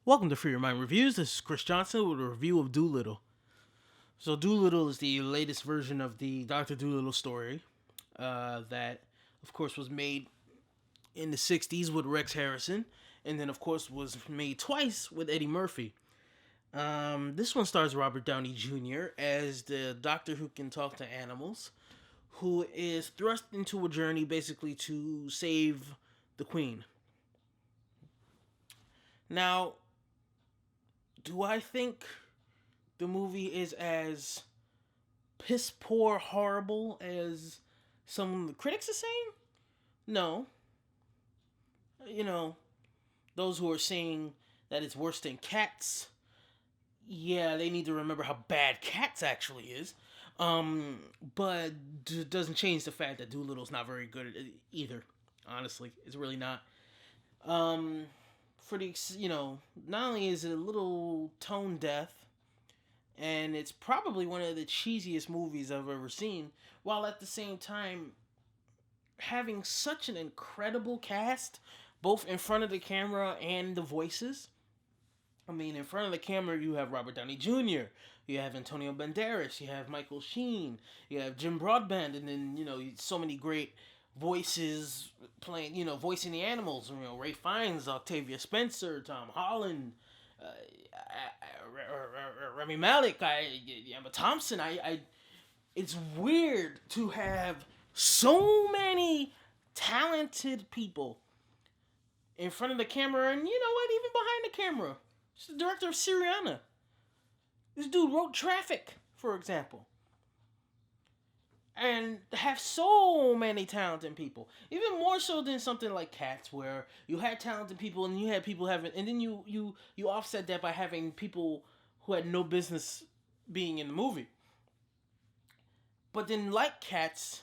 Welcome to Free Your Mind Reviews. This is Chris Johnson with a review of Dolittle. So, Dolittle is the latest version of the Dr. Dolittle story that, of course, was made in the 60s with Rex Harrison, and then, of course, was made twice with Eddie Murphy. This one stars Robert Downey Jr. as the doctor who can talk to animals, who is thrust into a journey basically to save the Queen. Now, do I think the movie is as piss poor horrible as some of the critics are saying? No. You know, those who are saying that it's worse than Cats, yeah, they need to remember how bad Cats actually is. But doesn't change the fact that Doolittle's not very good at it either. Honestly, it's really not. Um, for the not only is it a little tone deaf, and it's probably one of the cheesiest movies I've ever seen, while at the same time having such an incredible cast, both in front of the camera and the voices. I mean, in front of the camera, you have Robert Downey Jr., you have Antonio Banderas, you have Michael Sheen, you have Jim Broadbent, and then, so many great voices playing, voicing the animals. Ray Fiennes, Octavia Spencer, Tom Holland, Remy Malek, Emma Thompson. It's weird to have so many talented people in front of the camera, and you know what, even behind the camera. She's the director of Syriana. This dude wrote Traffic, for example. And have so many talented people, even more so than something like Cats, where you had talented people and you had people having, and then you offset that by having people who had no business being in the movie. But then, like Cats,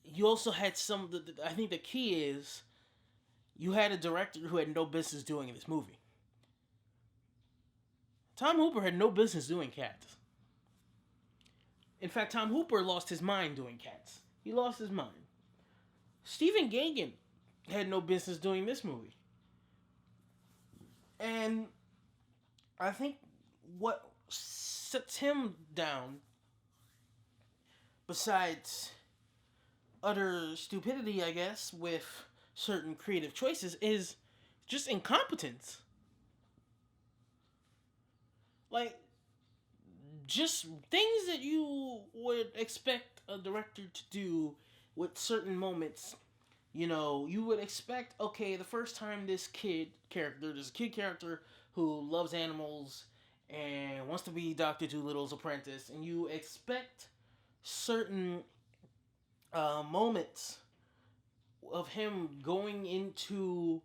you also had some. I think the key is you had a director who had no business doing this movie. Tom Hooper had no business doing Cats. In fact, Tom Hooper lost his mind doing Cats. He lost his mind. Stephen Gaghan had no business doing this movie. And I think what sets him down, besides utter stupidity, I guess, with certain creative choices, is just incompetence. Like, just things that you would expect a director to do with certain moments. You would expect, okay, the first time this kid character who loves animals and wants to be Dr. Doolittle's apprentice, and you expect certain moments of him going into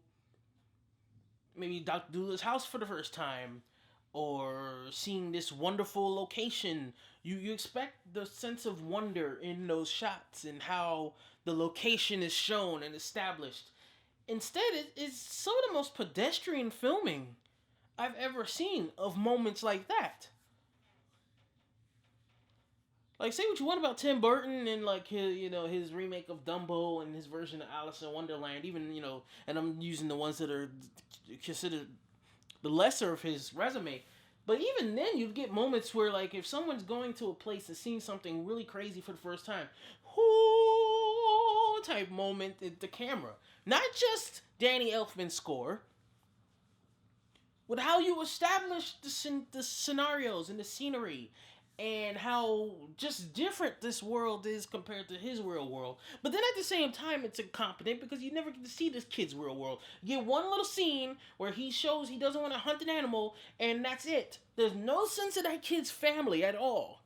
maybe Dr. Doolittle's house for the first time, or seeing this wonderful location. You expect the sense of wonder in those shots and how the location is shown and established. Instead, it's some of the most pedestrian filming I've ever seen of moments like that. Like, say what you want about Tim Burton and like his remake of Dumbo and his version of Alice in Wonderland, even and I'm using the ones that are considered the lesser of his resume. But even then, you'd get moments where, like, if someone's going to a place and seeing something really crazy for the first time, whoo type moment at the camera. Not just Danny Elfman's score, with how you establish the scenarios and the scenery, and how just different this world is compared to his real world. But then at the same time, it's incompetent because you never get to see this kid's real world. You get one little scene where he shows he doesn't want to hunt an animal, and that's it. There's no sense of that kid's family at all.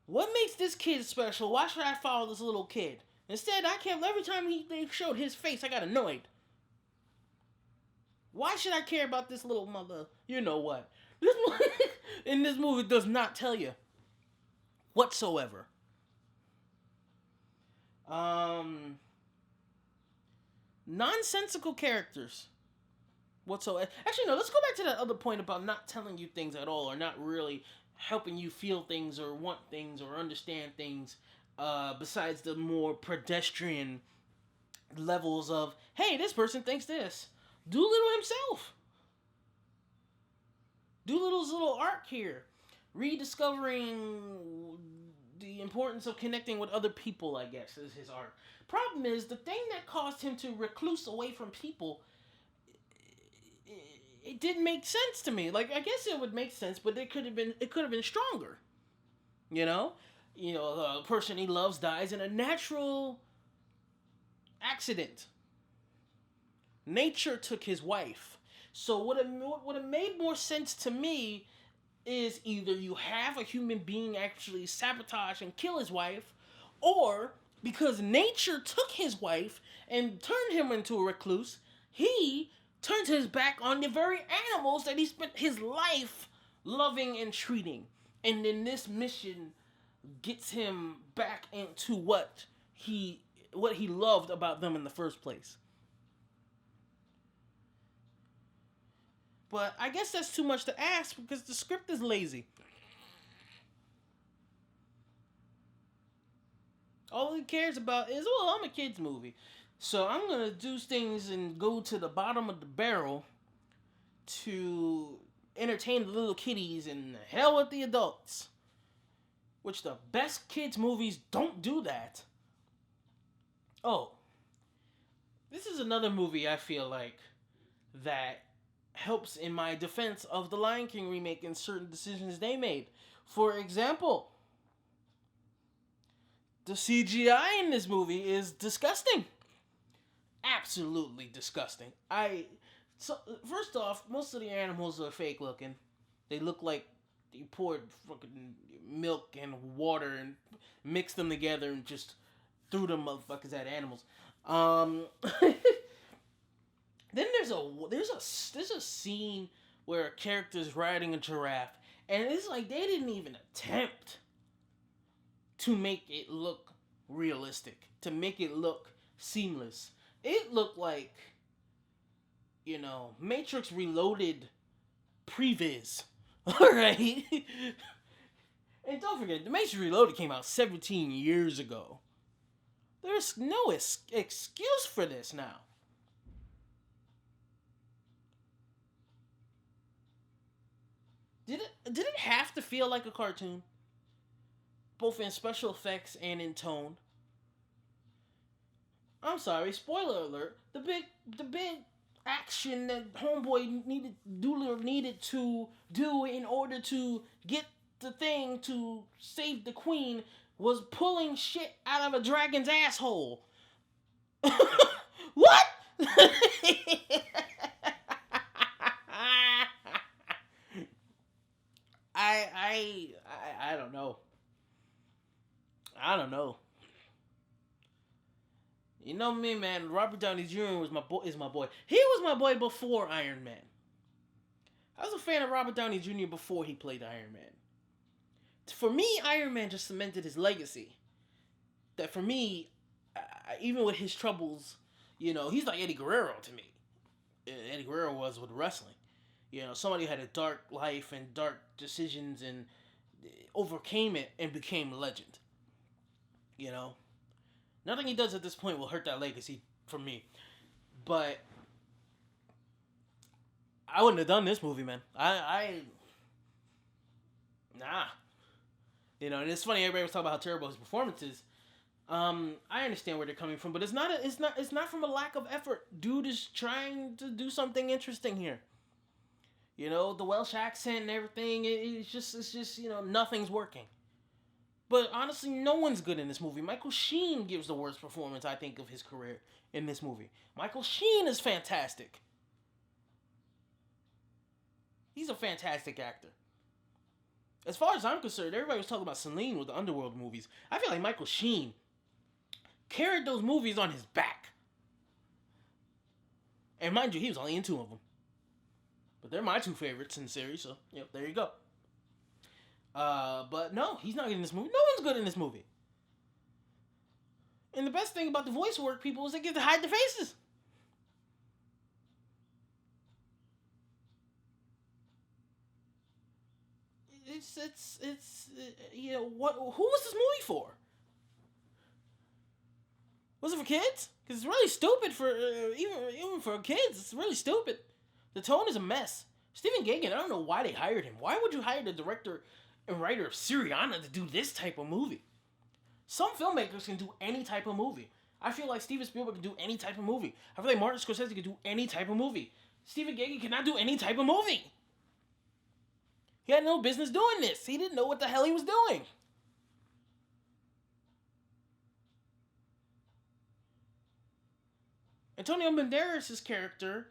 What makes this kid special? Why should I follow this little kid? Instead, I kept every time they showed his face, I got annoyed. Why should I care about this little mother? You know what? This movie, in this movie does not tell you whatsoever. Nonsensical characters whatsoever. Actually, no. Let's go back to that other point about not telling you things at all, or not really helping you feel things, or want things, or understand things. Besides the more pedestrian levels of, hey, this person thinks this. Doolittle himself. Doolittle's little arc here, rediscovering the importance of connecting with other people, I guess, is his arc. Problem is, the thing that caused him to recluse away from people, it didn't make sense to me. Like, I guess it would make sense, but it could have been stronger. You know, the person he loves dies in a natural accident. Nature took his wife. So what made more sense to me is either you have a human being actually sabotage and kill his wife, or because nature took his wife and turned him into a recluse, he turned his back on the very animals that he spent his life loving and treating. And then this mission gets him back into what he loved about them in the first place. But I guess that's too much to ask because the script is lazy. All he cares about is, well, I'm a kid's movie. So I'm going to do things and go to the bottom of the barrel to entertain the little kiddies and hell with the adults. Which the best kids movies don't do that. Oh, this is another movie I feel like that helps in my defense of the Lion King remake and certain decisions they made. For example, the CGI in this movie is disgusting. Absolutely disgusting. So first off, most of the animals are fake looking. They look like you poured fucking milk and water and mixed them together and just threw them motherfuckers at animals. Then there's a scene where a character's riding a giraffe, and it's like they didn't even attempt to make it look realistic, to make it look seamless. It looked like, Matrix Reloaded previs. Alright? And don't forget, The Matrix Reloaded came out 17 years ago. There's no excuse for this now. Did it have to feel like a cartoon? Both in special effects and in tone. I'm sorry, spoiler alert. The big action that Doolittle needed to do in order to get the thing to save the queen was pulling shit out of a dragon's asshole. What? I don't know. I don't know. You know me, man. Robert Downey Jr. was my boy. Is my boy. He was my boy before Iron Man. I was a fan of Robert Downey Jr. before he played Iron Man. For me, Iron Man just cemented his legacy. That for me, even with his troubles, he's like Eddie Guerrero to me. Eddie Guerrero was with wrestling. Somebody had a dark life and dark decisions and overcame it and became a legend. Nothing he does at this point will hurt that legacy for me. But I wouldn't have done this movie, man. Nah. And it's funny, everybody was talking about how terrible his performance is. I understand where they're coming from, but it's not from a lack of effort. Dude is trying to do something interesting here. The Welsh accent and everything, it's just nothing's working. But honestly, no one's good in this movie. Michael Sheen gives the worst performance, I think, of his career in this movie. Michael Sheen is fantastic. He's a fantastic actor. As far as I'm concerned, everybody was talking about Celine with the Underworld movies. I feel like Michael Sheen carried those movies on his back. And mind you, he was only in 2 of them. But they're my 2 favorites in the series, so, there you go. But no, he's not good in this movie. No one's good in this movie. And the best thing about the voice work people is they get to hide their faces. What? Who was this movie for? Was it for kids? Because it's really stupid for even for kids. It's really stupid. The tone is a mess. Stephen Gaghan, I don't know why they hired him. Why would you hire the director and writer of Syriana to do this type of movie? Some filmmakers can do any type of movie. I feel like Steven Spielberg can do any type of movie. I feel like Martin Scorsese can do any type of movie. Stephen Gaghan cannot do any type of movie. He had no business doing this. He didn't know what the hell he was doing. Antonio Banderas' character,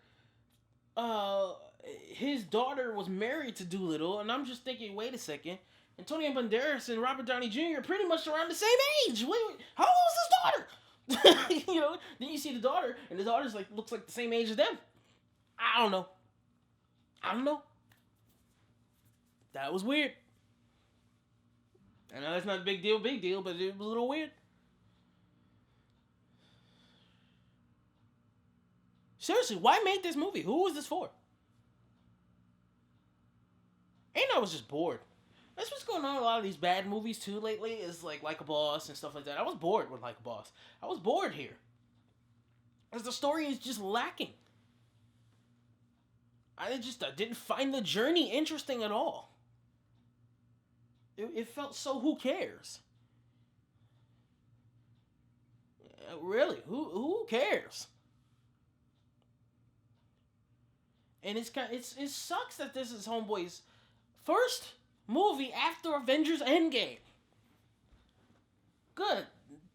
his daughter was married to Dolittle, and I'm just thinking, wait a second. Antonio Banderas and Robert Downey Jr. are pretty much around the same age. How old is his daughter? Then you see the daughter, and the daughter's like looks like the same age as them. I don't know. That was weird. I know that's not a big deal, but it was a little weird. Seriously, why make this movie? Who was this for? And I was just bored. That's what's going on in a lot of these bad movies too lately. Is like a Boss and stuff like that. I was bored with Like a Boss. I was bored here. Because the story is just lacking. I didn't find the journey interesting at all. It felt so who cares? Really, who cares? And it sucks that this is Homeboy's first movie after Avengers Endgame. Good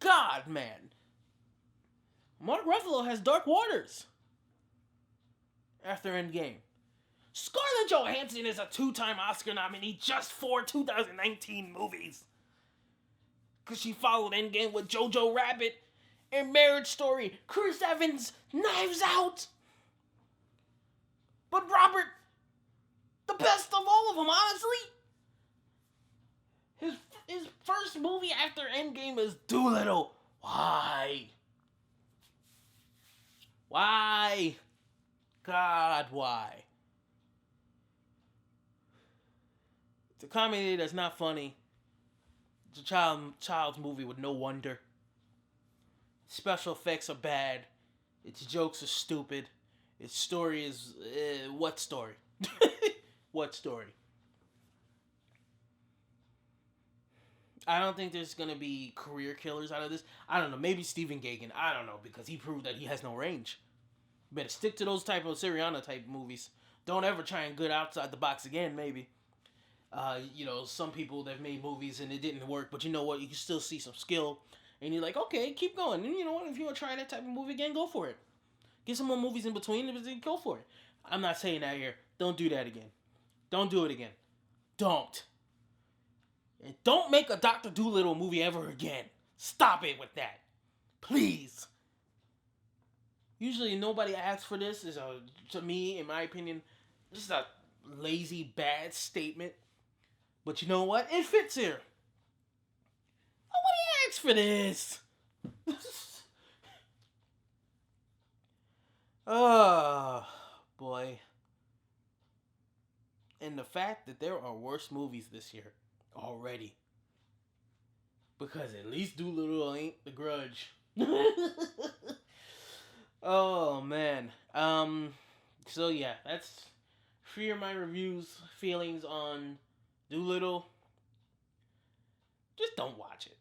God, man. Mark Ruffalo has Dark Waters after Endgame. Scarlett Johansson is a 2-time Oscar nominee just for 2019 movies. Because she followed Endgame with Jojo Rabbit and Marriage Story. Chris Evans, Knives Out. But Robert, the best of all of them, honestly. His first movie after Endgame is Dolittle. Why? Why? God, why? It's a comedy that's not funny. It's a child's movie with no wonder. Special effects are bad. Its jokes are stupid. Its story is... what story? What story? I don't think there's going to be career killers out of this. I don't know. Maybe Stephen Gaghan. I don't know. Because he proved that he has no range. Better stick to those type of Syriana type movies. Don't ever try and get outside the box again, maybe. Some people that made movies and it didn't work. But you know what? You can still see some skill. And you're like, okay, keep going. And you know what? If you want to try that type of movie again, go for it. Get some more movies in between and go for it. I'm not saying that here. Don't do that again. Don't do it again. Don't. And don't make a Dr. Dolittle movie ever again. Stop it with that. Please. Usually nobody asks for this. To me, in my opinion, this is a lazy, bad statement. But you know what? It fits here. Nobody asks for this. Oh, boy. And the fact that there are worse movies this year already. Because at least Dolittle ain't The Grudge. Oh, man. So yeah, that's for my reviews, feelings on Dolittle. Just don't watch it.